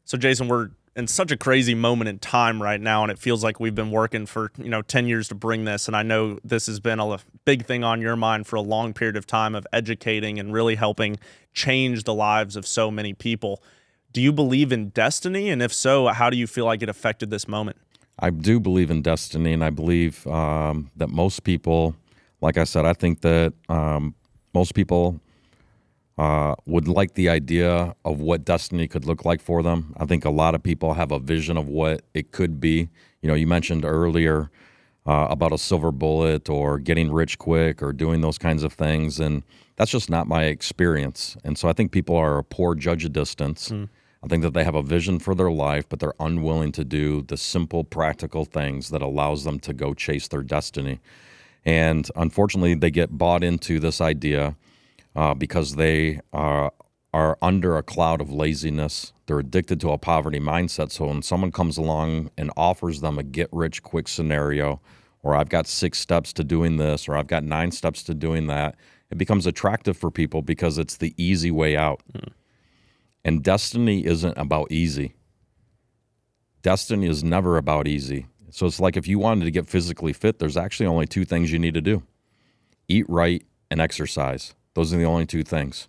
So Jason, we're in such a crazy moment in time right now, and it feels like we've been working for 10 years to bring this. And I know this has been a big thing on your mind for a long period of time of educating and really helping change the lives of so many people. Do you believe in destiny? And if so, how do you feel like it affected this moment? I do believe in destiny, and I believe that most people, like I said, I think that most people would like the idea of what destiny could look like for them. I think a lot of people have a vision of what it could be. You mentioned earlier about a silver bullet or getting rich quick or doing those kinds of things, and that's just not my experience. And so I think people are a poor judge of distance. I think that they have a vision for their life, but they're unwilling to do the simple, practical things that allows them to go chase their destiny. And unfortunately, they get bought into this idea because they are under a cloud of laziness. They're addicted to a poverty mindset. So when someone comes along and offers them a get-rich-quick scenario, or I've got 6 steps to doing this, or I've got 9 steps to doing that, it becomes attractive for people because it's the easy way out. And destiny isn't about easy. Destiny is never about easy. So it's like if you wanted to get physically fit, there's actually only 2 things you need to do. Eat right and exercise. Those are the only 2 things.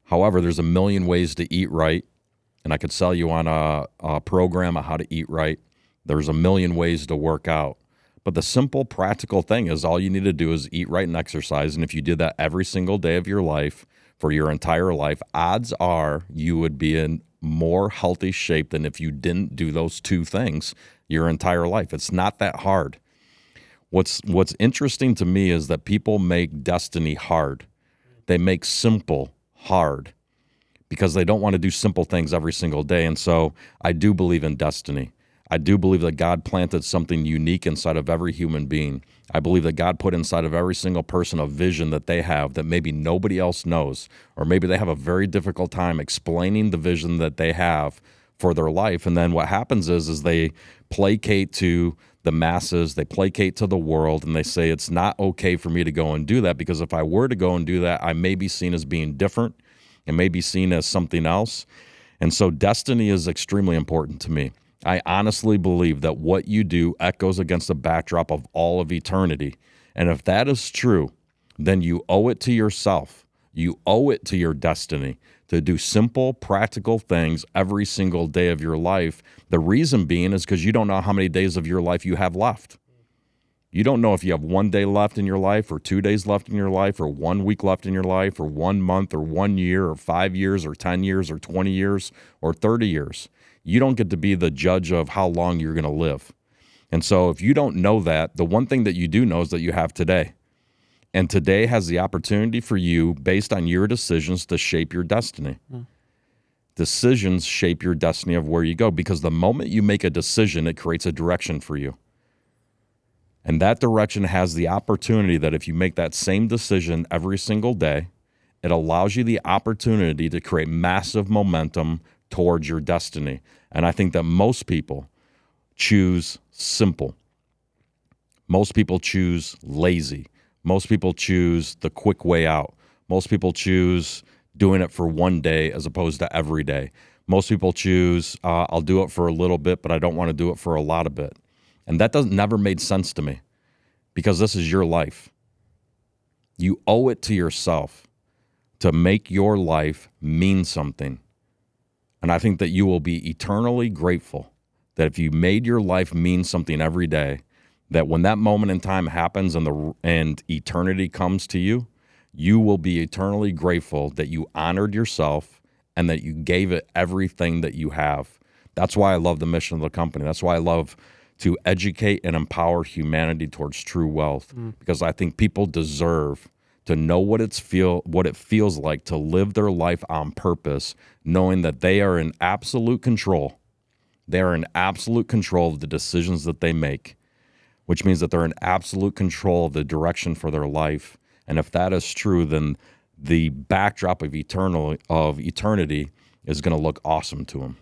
However, there's a million ways to eat right, and I could sell you on a program of how to eat right. There's a million ways to work out. But the simple, practical thing is all you need to do is eat right and exercise, and if you did that every single day of your life, for your entire life, odds are you would be in more healthy shape than if you didn't do those 2 things your entire life. It's not that hard. What's interesting to me is that people make destiny hard. They make simple hard because they don't want to do simple things every single day. And so I do believe in destiny. I do believe that God planted something unique inside of every human being. I believe that God put inside of every single person a vision that they have that maybe nobody else knows, or maybe they have a very difficult time explaining the vision that they have for their life. And then what happens is they placate to the masses, they placate to the world, and they say it's not okay for me to go and do that because if I were to go and do that, I may be seen as being different and may be seen as something else. And so destiny is extremely important to me. I honestly believe that what you do echoes against the backdrop of all of eternity. And if that is true, then you owe it to yourself. You owe it to your destiny to do simple, practical things every single day of your life. The reason being is because you don't know how many days of your life you have left. You don't know if you have 1 day left in your life or 2 days left in your life or 1 week left in your life or 1 month or 1 year or 5 years or 10 years or 20 years or 30 years. You don't get to be the judge of how long you're going to live. And so if you don't know that, the one thing that you do know is that you have today. And today has the opportunity for you, based on your decisions, to shape your destiny. Decisions shape your destiny of where you go because the moment you make a decision, it creates a direction for you. And that direction has the opportunity that if you make that same decision every single day, it allows you the opportunity to create massive momentum towards your destiny. And I think that most people choose simple. Most people choose lazy. Most people choose the quick way out. Most people choose doing it for 1 day as opposed to every day. Most people choose, I'll do it for a little bit, but I don't want to do it for a lot of bit. And that never made sense to me because this is your life. You owe it to yourself to make your life mean something. And I think that you will be eternally grateful that if you made your life mean something every day, that when that moment in time happens and eternity comes to you, you will be eternally grateful that you honored yourself and that you gave it everything that you have. That's why I love the mission of the company. That's why I love to educate and empower humanity towards true wealth, because I think people deserve to know what it feels like to live their life on purpose, knowing that they are in absolute control. They are in absolute control of the decisions that they make, which means that they're in absolute control of the direction for their life. And if that is true, then the backdrop of eternity is going to look awesome to them.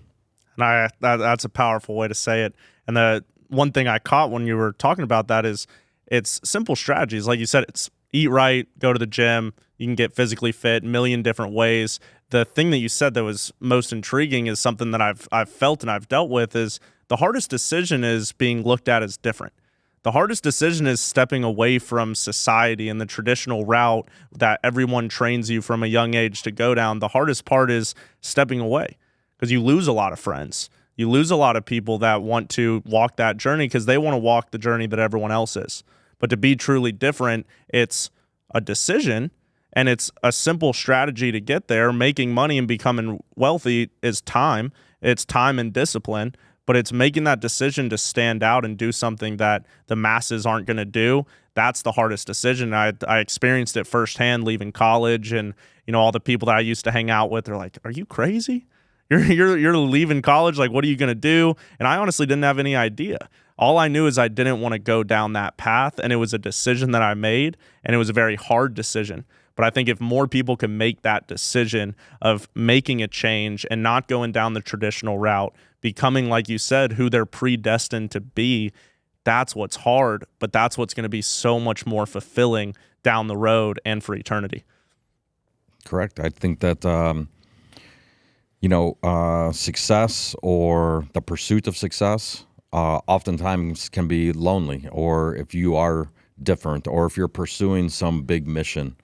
And that's a powerful way to say it. And the one thing I caught when you were talking about that is it's simple strategies. Like you said, it's eat right, go to the gym, you can get physically fit, a million different ways the thing that you said that was most intriguing is something that I've felt and I've dealt with is the hardest decision is being looked at as different. The hardest decision is stepping away from society and the traditional route that everyone trains you from a young age to go down. The hardest part is stepping away because you lose a lot of friends. You lose a lot of people that want to walk that journey because they want to walk the journey that everyone else is. But to be truly different, it's a decision and it's a simple strategy to get there. Making money and becoming wealthy is time. It's time and discipline. But it's making that decision to stand out and do something that the masses aren't going to do. That's the hardest decision. I experienced it firsthand leaving college, and all the people that I used to hang out with are like, "Are you crazy? You're leaving college? Like, what are you going to do?" And I honestly didn't have any idea. All I knew is I didn't want to go down that path, and it was a decision that I made, and it was a very hard decision. But I think if more people can make that decision of making a change and not going down the traditional route, becoming, like you said, who they're predestined to be, that's what's hard, but that's what's going to be so much more fulfilling down the road and for eternity. Correct. I think that, success or the pursuit of success oftentimes can be lonely, or if you are different, or if you're pursuing some big mission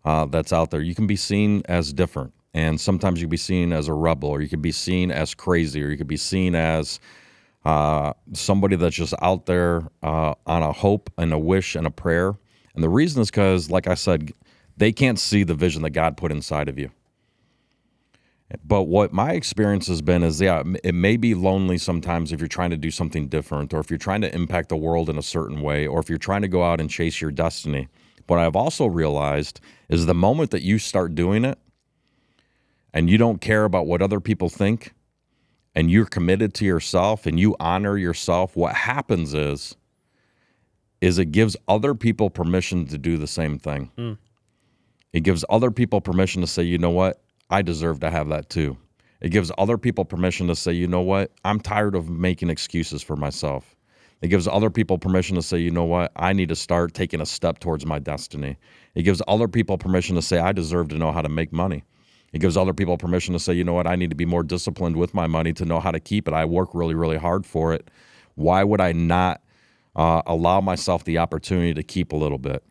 that's out there, you can be seen as different. And sometimes you can be seen as a rebel, or you can be seen as crazy, or you could be seen as somebody that's just out there on a hope and a wish and a prayer. And the reason is because, like I said, they can't see the vision that God put inside of you. But what my experience has been is, it may be lonely sometimes if you're trying to do something different, or if you're trying to impact the world in a certain way, or if you're trying to go out and chase your destiny. What I've also realized is the moment that you start doing it, and you don't care about what other people think, and you're committed to yourself and you honor yourself, what happens is it gives other people permission to do the same thing. It gives other people permission to say, you know what, I deserve to have that too. It gives other people permission to say, you know what, I'm tired of making excuses for myself. It gives other people permission to say, you know what, I need to start taking a step towards my destiny. It gives other people permission to say, I deserve to know how to make money. It gives other people permission to say, you know what, I need to be more disciplined with my money to know how to keep it. I work really, really hard for it. Why would I not allow myself the opportunity to keep a little bit?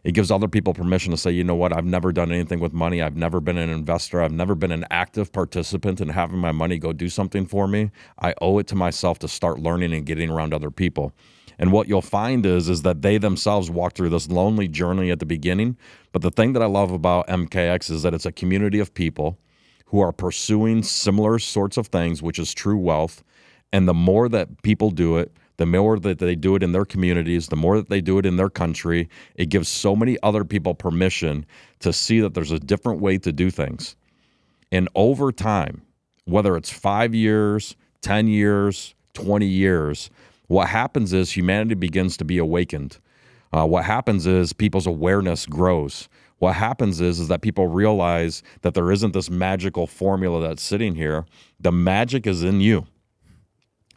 It gives other people permission to say, you know what, I've never done anything with money. I've never been an investor. I've never been an active participant in having my money go do something for me. I owe it to myself to start learning and getting around other people. And what you'll find is that they themselves walk through this lonely journey at the beginning. But the thing that I love about MKX is that it's a community of people who are pursuing similar sorts of things, which is true wealth. And the more that people do it, the more that they do it in their communities, the more that they do it in their country, it gives so many other people permission to see that there's a different way to do things. And over time, whether it's 5 years, 10 years, 20 years, what happens is humanity begins to be awakened. What happens is people's awareness grows. What happens is that people realize that there isn't this magical formula that's sitting here. The magic is in you.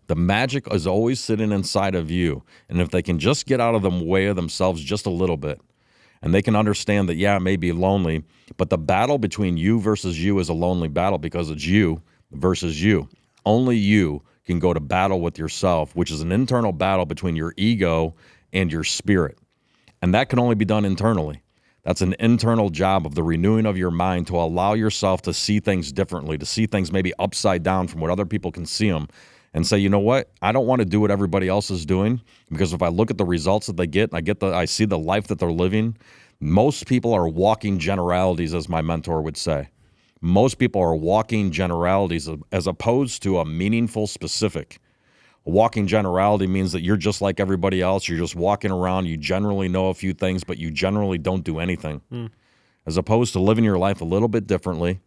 The magic is always sitting inside of you. And if they can just get out of the way of themselves just a little bit, and they can understand that, it may be lonely, but the battle between you versus you is a lonely battle because it's you versus you. Only you can go to battle with yourself, which is an internal battle between your ego and your spirit. And that can only be done internally. That's an internal job of the renewing of your mind to allow yourself to see things differently, to see things maybe upside down from what other people can see them, and say, you know what, I don't want to do what everybody else is doing, because if I look at the results that they get, and I see the life that they're living, most people are walking generalities, as my mentor would say. Most people are walking generalities as opposed to a meaningful specific. A walking generality means that you're just like everybody else. You're just walking around. You generally know a few things, but you generally don't do anything. As opposed to living your life a little bit differently,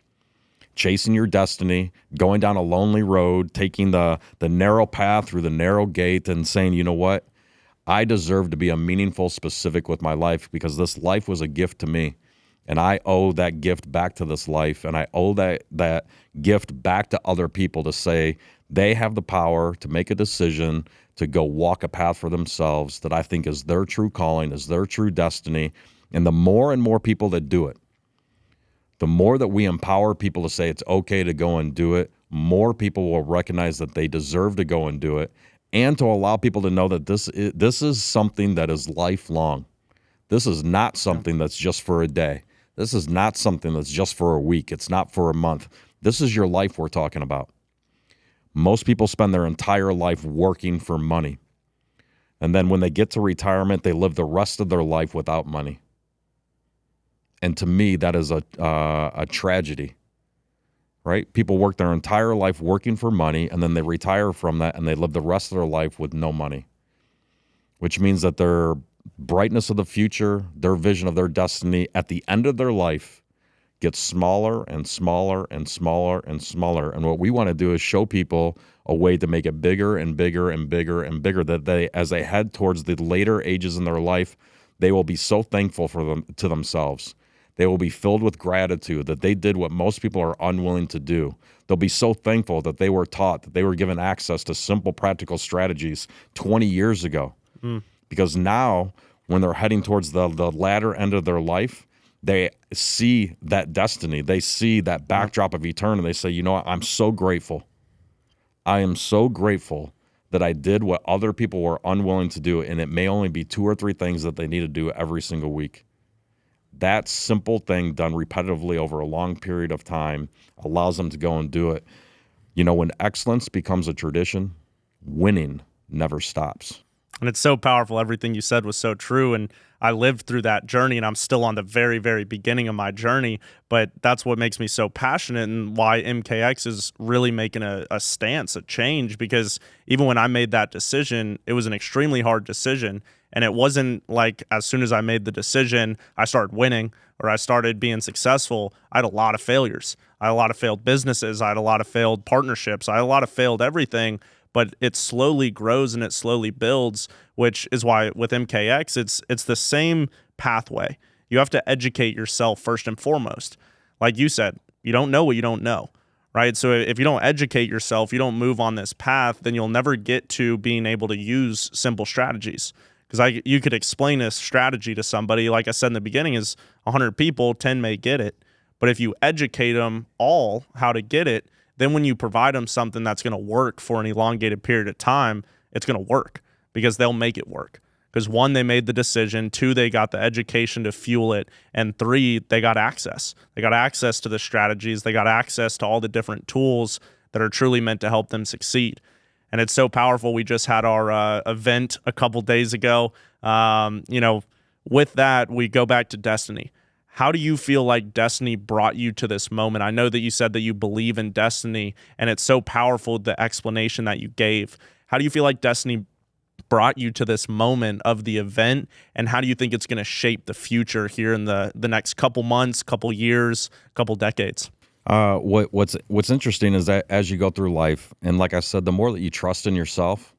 chasing your destiny, going down a lonely road, taking the narrow path through the narrow gate and saying, you know what, I deserve to be a meaningful specific with my life because this life was a gift to me. And I owe that gift back to this life, and I owe that gift back to other people to say they have the power to make a decision to go walk a path for themselves that I think is their true calling, is their true destiny. And the more and more people that do it, The more that we empower people to say it's okay to go and do it, more people will recognize that they deserve to go and do it, and to allow people to know that this is something that is lifelong. This is not something that's just for a day. This is not something that's just for a week. It's not for a month. This is your life we're talking about. Most people spend their entire life working for money. And then when they get to retirement, they live the rest of their life without money. And to me, that is a tragedy, right? People work their entire life working for money, and then they retire from that, and they live the rest of their life with no money, which means that their brightness of the future, their vision of their destiny at the end of their life gets smaller and smaller and smaller and smaller. And what we want to do is show people a way to make it bigger and bigger and bigger and bigger, that they, as they head towards the later ages in their life, they will be so thankful to themselves. They will be filled with gratitude that they did what most people are unwilling to do. They'll be so thankful that they were taught, that they were given access to simple, practical strategies 20 years ago. Because now, when they're heading towards the latter end of their life, they see that destiny. They see that backdrop of eternity. They say, you know what? I'm so grateful. I am so grateful that I did what other people were unwilling to do, and it may only be 2 or 3 things that they need to do every single week. That simple thing done repetitively over a long period of time allows them to go and do it. You know, when excellence becomes a tradition, winning never stops. And it's so powerful. Everything you said was so true. And I lived through that journey, and I'm still on the very, very beginning of my journey. But that's what makes me so passionate, and why MKX is really making a stance, a change. Because even when I made that decision, it was an extremely hard decision. And it wasn't like as soon as I made the decision, I started winning or I started being successful. I had a lot of failures. I had a lot of failed businesses. I had a lot of failed partnerships. I had a lot of failed everything. But it slowly grows and it slowly builds, which is why with MKX, it's the same pathway. You have to educate yourself first and foremost. Like you said, you don't know what you don't know, right? So if you don't educate yourself, you don't move on this path, then you'll never get to being able to use simple strategies. Because you could explain a strategy to somebody, like I said in the beginning, is 100 people, 10 may get it. But if you educate them all how to get it, then when you provide them something that's going to work for an elongated period of time, it's going to work because they'll make it work. Because 1, they made the decision, 2, they got the education to fuel it, and 3, they got access. They got access to the strategies. They got access to all the different tools that are truly meant to help them succeed. And it's so powerful. We just had our event a couple days ago. With that, we go back to destiny. How do you feel like destiny brought you to this moment? I know that you said that you believe in destiny, and it's so powerful, the explanation that you gave. How do you feel like destiny brought you to this moment of the event, and how do you think it's going to shape the future here in the next couple months, couple years, couple decades? What's interesting is that as you go through life, and like I said, the more that you trust in yourself,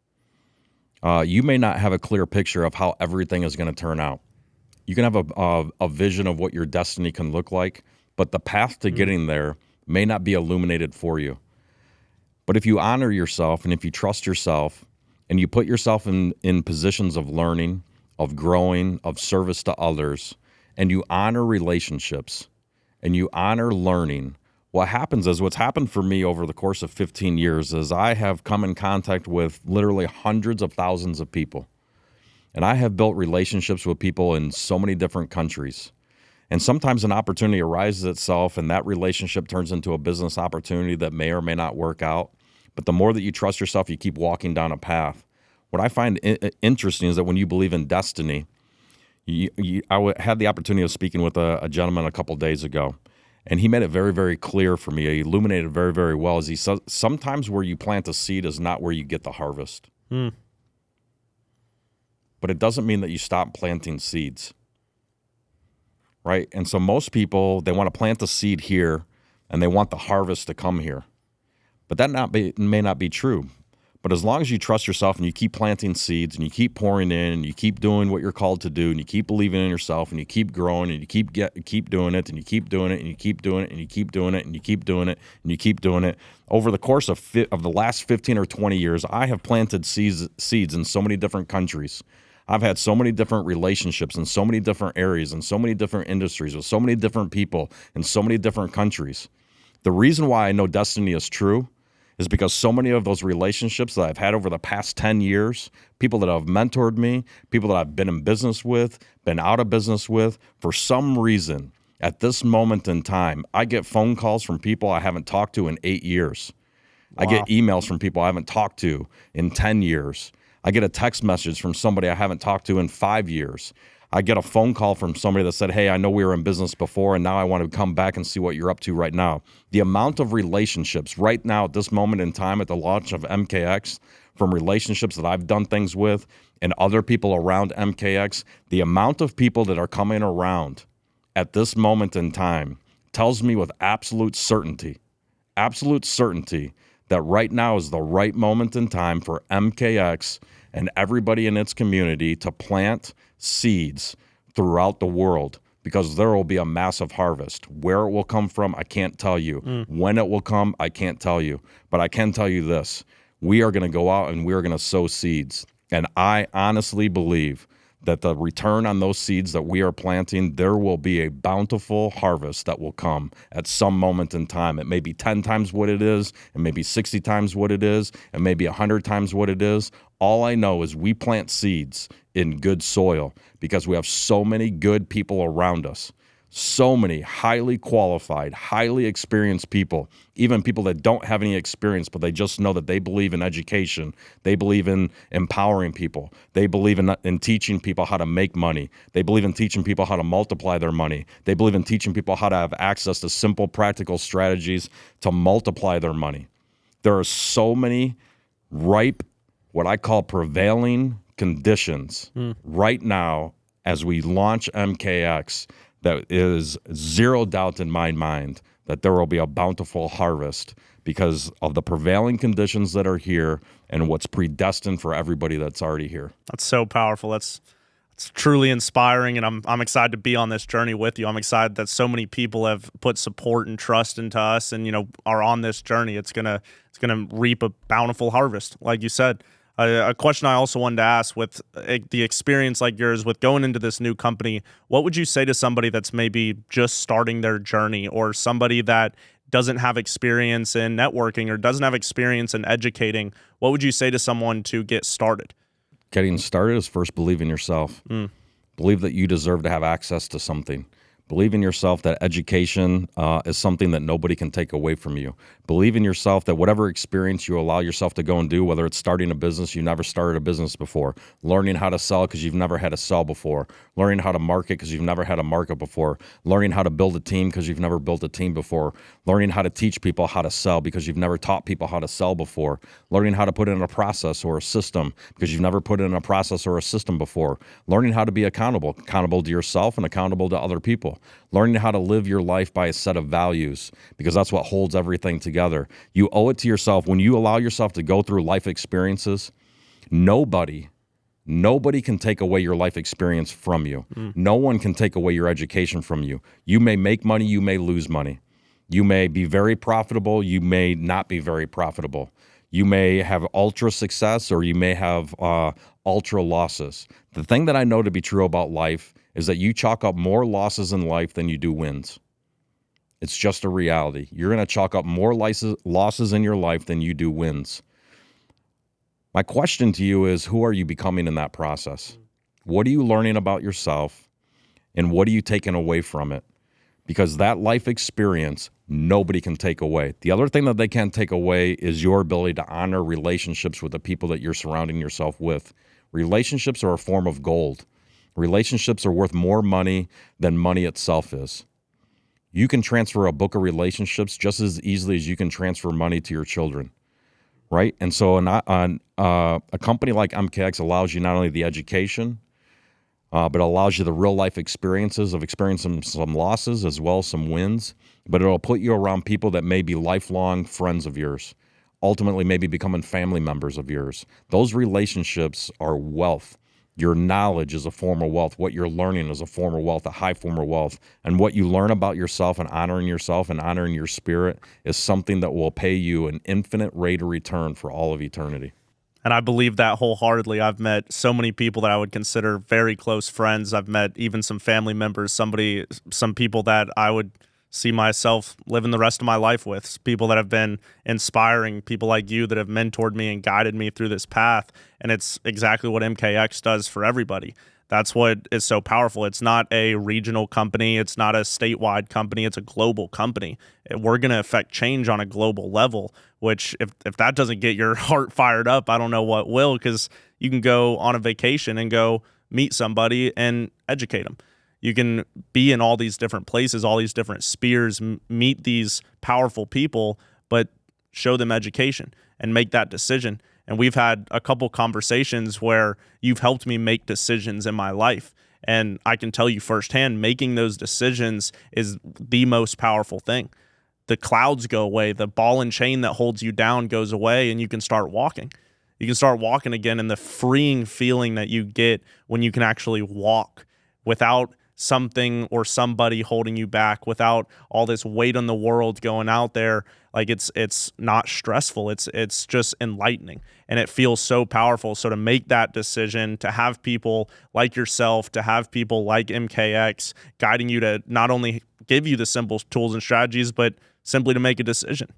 you may not have a clear picture of how everything is going to turn out. You can have a vision of what your destiny can look like, but the path to getting there may not be illuminated for you. But if you honor yourself and if you trust yourself and you put yourself in positions of learning, of growing, of service to others, and you honor relationships and you honor learning, what happens is, what's happened for me over the course of 15 years is I have come in contact with literally hundreds of thousands of people. And I have built relationships with people in so many different countries. And sometimes an opportunity arises itself, and that relationship turns into a business opportunity that may or may not work out. But the more that you trust yourself, you keep walking down a path. What I find interesting is that when you believe in destiny, I had the opportunity of speaking with a gentleman a couple days ago, and he made it very, very clear for me. He illuminated it very, very well. As he says, sometimes where you plant a seed is not where you get the harvest. But it doesn't mean that you stop planting seeds, right? And so most people, they want to plant the seed here, and they want the harvest to come here. But that may not be true. But as long as you trust yourself and you keep planting seeds and you keep pouring in and you keep doing what you're called to do and you keep believing in yourself and you keep growing and you keep doing it and you keep doing it and you keep doing it and you keep doing it and you keep doing it and you keep doing it, over the course of the last 15 or 20 years, I have planted seeds in so many different countries. I've had so many different relationships in so many different areas and so many different industries with so many different people in so many different countries. The reason why I know destiny is true is because so many of those relationships that I've had over the past 10 years, people that have mentored me, people that I've been in business with, been out of business with, for some reason, at this moment in time, I get phone calls from people I haven't talked to in 8 years. Wow. I get emails from people I haven't talked to in 10 years. I get a text message from somebody I haven't talked to in 5 years. I get a phone call from somebody that said, hey, I know we were in business before, and now I want to come back and see what you're up to right now. The amount of relationships right now at this moment in time at the launch of MKX, from relationships that I've done things with and other people around MKX, the amount of people that are coming around at this moment in time tells me with absolute certainty that right now is the right moment in time for MKX and everybody in its community to plant seeds throughout the world, because there will be a massive harvest. Where it will come from, I can't tell you. When it will come, I can't tell you. But I can tell you this. We are going to go out and we are going to sow seeds. And I honestly believe that the return on those seeds that we are planting, there will be a bountiful harvest that will come at some moment in time. It may be 10 times what it is, it may be 60 times what it is, it may be 100 times what it is. All I know is we plant seeds in good soil because we have so many good people around us. So many highly qualified, highly experienced people, even people that don't have any experience, but they just know that they believe in education. They believe in empowering people. They believe in teaching people how to make money. They believe in teaching people how to multiply their money. They believe in teaching people how to have access to simple, practical strategies to multiply their money. There are so many ripe, what I call prevailing conditions right now as we launch MKX. That is zero doubt in my mind that there will be a bountiful harvest because of the prevailing conditions that are here and what's predestined for everybody that's already here. That's so powerful. It's truly inspiring, and I'm excited to be on this journey with you. I'm excited that so many people have put support and trust into us, and are on this journey. It's gonna reap a bountiful harvest, like you said. A question I also wanted to ask, with the experience like yours with going into this new company, what would you say to somebody that's maybe just starting their journey, or somebody that doesn't have experience in networking or doesn't have experience in educating? What would you say to someone to get started? Getting started is first believe in yourself. Believe that you deserve to have access to something. Believe in yourself that education is something that nobody can take away from you. Believe in yourself that whatever experience you allow yourself to go and do, whether it's starting a business, you never started a business before, learning how to sell because you've never had to sell before, learning how to market because you've never had to market before, learning how to build a team because you've never built a team before, learning how to teach people how to sell because you've never taught people how to sell before, learning how to put in a process or a system because you've never put in a process or a system before, learning how to be accountable to yourself and accountable to other people. Learning how to live your life by a set of values, because that's what holds everything together. You owe it to yourself. When you allow yourself to go through life experiences, nobody can take away your life experience from you. No one can take away your education from you. You may make money, you may lose money. You may be very profitable, you may not be very profitable. You may have ultra success or you may have ultra losses. The thing that I know to be true about life is that you chalk up more losses in life than you do wins. It's just a reality. You're going to chalk up more losses in your life than you do wins. My question to you is, who are you becoming in that process? What are you learning about yourself, and what are you taking away from it? Because that life experience, nobody can take away. The other thing that they can't take away is your ability to honor relationships with the people that you're surrounding yourself with. Relationships are a form of gold. Relationships are worth more money than money itself is. You can transfer a book of relationships just as easily as you can transfer money to your children, right? And so a company like MKX allows you not only the education, but it allows you the real life experiences of experiencing some losses as well as some wins, but it'll put you around people that may be lifelong friends of yours, ultimately maybe becoming family members of yours. Those relationships are wealth. Your knowledge is a form of wealth. What you're learning is a form of wealth, a high form of wealth. And what you learn about yourself and honoring your spirit is something that will pay you an infinite rate of return for all of eternity. And I believe that wholeheartedly. I've met so many people that I would consider very close friends. I've met even some family members, some people that I would see myself living the rest of my life with, people that have been inspiring, people like you that have mentored me and guided me through this path. And it's exactly what MKX does for everybody. That's what is so powerful. It's not a regional company. It's not a statewide company. It's a global company. We're going to affect change on a global level, which if that doesn't get your heart fired up, I don't know what will, because you can go on a vacation and go meet somebody and educate them. You can be in all these different places, all these different spheres, meet these powerful people, but show them education and make that decision. And we've had a couple conversations where you've helped me make decisions in my life. And I can tell you firsthand, making those decisions is the most powerful thing. The clouds go away. The ball and chain that holds you down goes away, and you can start walking. You can start walking again, and the freeing feeling that you get when you can actually walk without something or somebody holding you back, without all this weight on the world going out there. Like it's not stressful. It's just enlightening, and it feels so powerful. So to make that decision, to have people like yourself, to have people like MKX guiding you to not only give you the simple tools and strategies, but simply to make a decision.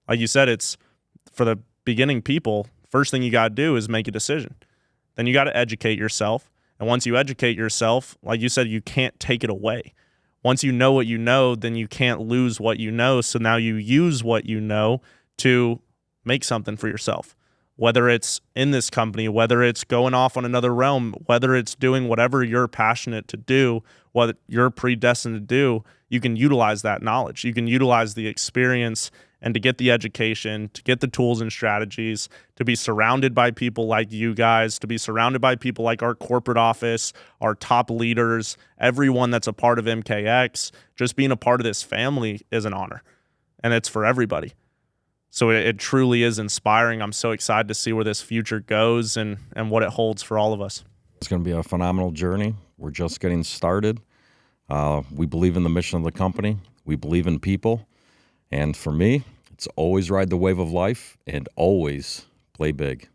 Like you said, it's for the beginning people, first thing you got to do is make a decision. Then you got to educate yourself. And once you educate yourself, like you said, you can't take it away. Once you know what you know, then you can't lose what you know. So now you use what you know to make something for yourself, whether it's in this company, whether it's going off on another realm, whether it's doing whatever you're passionate to do, what you're predestined to do. You can utilize that knowledge. You can utilize the experience and to get the education, to get the tools and strategies, to be surrounded by people like you guys, to be surrounded by people like our corporate office, our top leaders, everyone that's a part of MKX. Just being a part of this family is an honor, and it's for everybody. So it truly is inspiring. I'm so excited to see where this future goes and what it holds for all of us. It's going to be a phenomenal journey. We're just getting started. We believe in the mission of the company. We believe in people. And for me, it's always ride the wave of life and always play big.